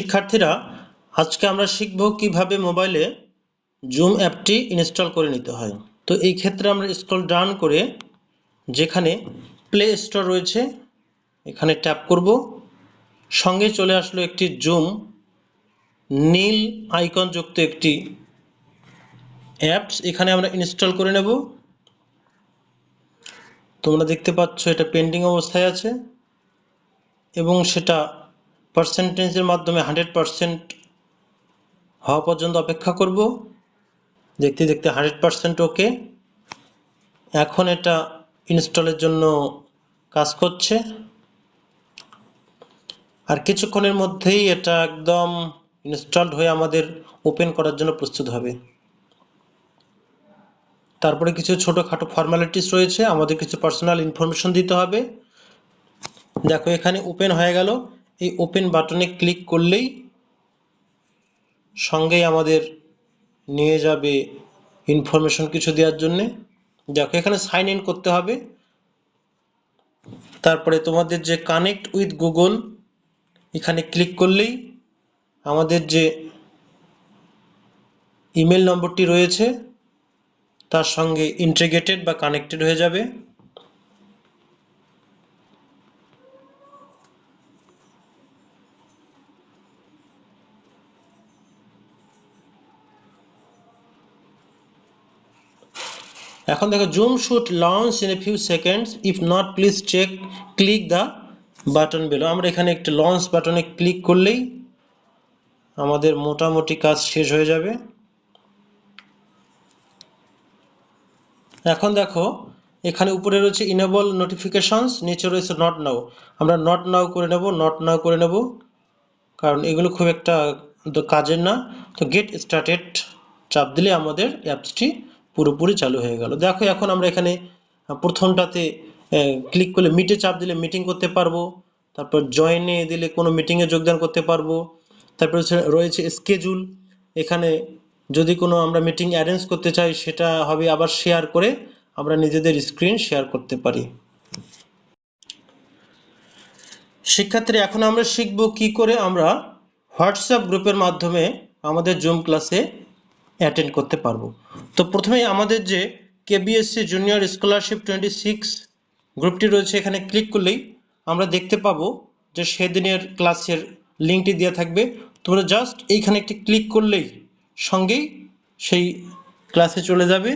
শিক্ষার্থীরা, আজকে আমরা শিখব কিভাবে মোবাইলে জুম অ্যাপটি ইনস্টল করে নিতে হয়। তো এই ক্ষেত্রে আমরা স্ক্রল ডাউন করে যেখানে প্লে স্টোর রয়েছে এখানে ট্যাপ করব। সঙ্গে চলে আসলো একটি জুম নীল আইকন যুক্ত একটি অ্যাপস, এখানে আমরা ইনস্টল করে নেব। তোমরা দেখতে পাচ্ছ এটা পেন্ডিং অবস্থায় আছে এবং সেটা পার্সেন্টেজের মাধ্যমে 100% হওয়া পর্যন্ত অপেক্ষা করব। দেখতে দেখতে 100% ওকে। এখন এটা ইনস্টলের জন্য কাজ করছে আর কিছুক্ষণের মধ্যেই এটা একদম ইনস্টলড হয়ে আমাদের ওপেন করার জন্য প্রস্তুত হবে। তারপরে কিছু ছোটোখাটো ফর্মালিটিস রয়েছে, আমাদের কিছু পার্সোনাল ইনফরমেশন দিতে হবে। দেখো এখানে ওপেন হয়ে গেল। এই ওপেন বাটনে ক্লিক করলেই সঙ্গেই আমাদের নিয়ে যাবে ইনফরমেশন কিছু দেওয়ার জন্যে। দেখো এখানে সাইন ইন করতে হবে। তারপরে তোমাদের যে কানেক্ট উইথ গুগল এখানে ক্লিক করলেই আমাদের যে ইমেল নম্বরটি রয়েছে তার সঙ্গে ইন্টিগ্রেটেড বা কানেক্টেড হয়ে যাবে। এখন দেখো Zoom should launch in a few seconds, if not please check click the button below. আমরা এখানে একটি লঞ্চ বাটনে ক্লিক করলেই আমাদের মোটামুটি কাজ শেষ হয়ে যাবে। এখন দেখো এখানে উপরে রয়েছে ইনেবল নোটিফিকেশনস, নিচে রয়েছে নট নাও। আমরা নট নাও করে নেব, নট নাও করে নেব, কারণ এগুলো খুব একটা কাজের না। তো গেট স্টার্টেড চাপ দিলে আমাদের অ্যাপসটি পুরোপুরি চালু হয়ে গেল। দেখো এখন আমরা এখানে প্রথমটাতে ক্লিক করলে মিটে চাপ দিলে মিটিং করতে পারবো, তারপর জয়েনে দিলে কোনো মিটিংয়ে যোগদান করতে পারবো। তারপর রয়েছে স্কেজুল, এখানে যদি কোনো আমরা মিটিং অ্যারেঞ্জ করতে চাই সেটা হবে আবার শেয়ার করে আমরা নিজেদের স্ক্রিন শেয়ার করতে পারি। শিক্ষার্থী, এখন আমরা শিখব কি করে আমরা হোয়াটসঅ্যাপ গ্রুপের মাধ্যমে আমাদের জুম ক্লাসে অ্যাটেন্ড করতে পারবো। তো প্রথমেই আমাদের যে কেবিএসসি জুনিয়র স্কলারশিপ 26 গ্রুপটি রয়েছে এখানে ক্লিক করলেই আমরা দেখতে পাবো যে সেদিনের ক্লাসের লিঙ্কটি দেওয়া থাকবে। তোমরা জাস্ট এইখানে একটি ক্লিক করলেই সঙ্গেই সেই ক্লাসে চলে যাবে।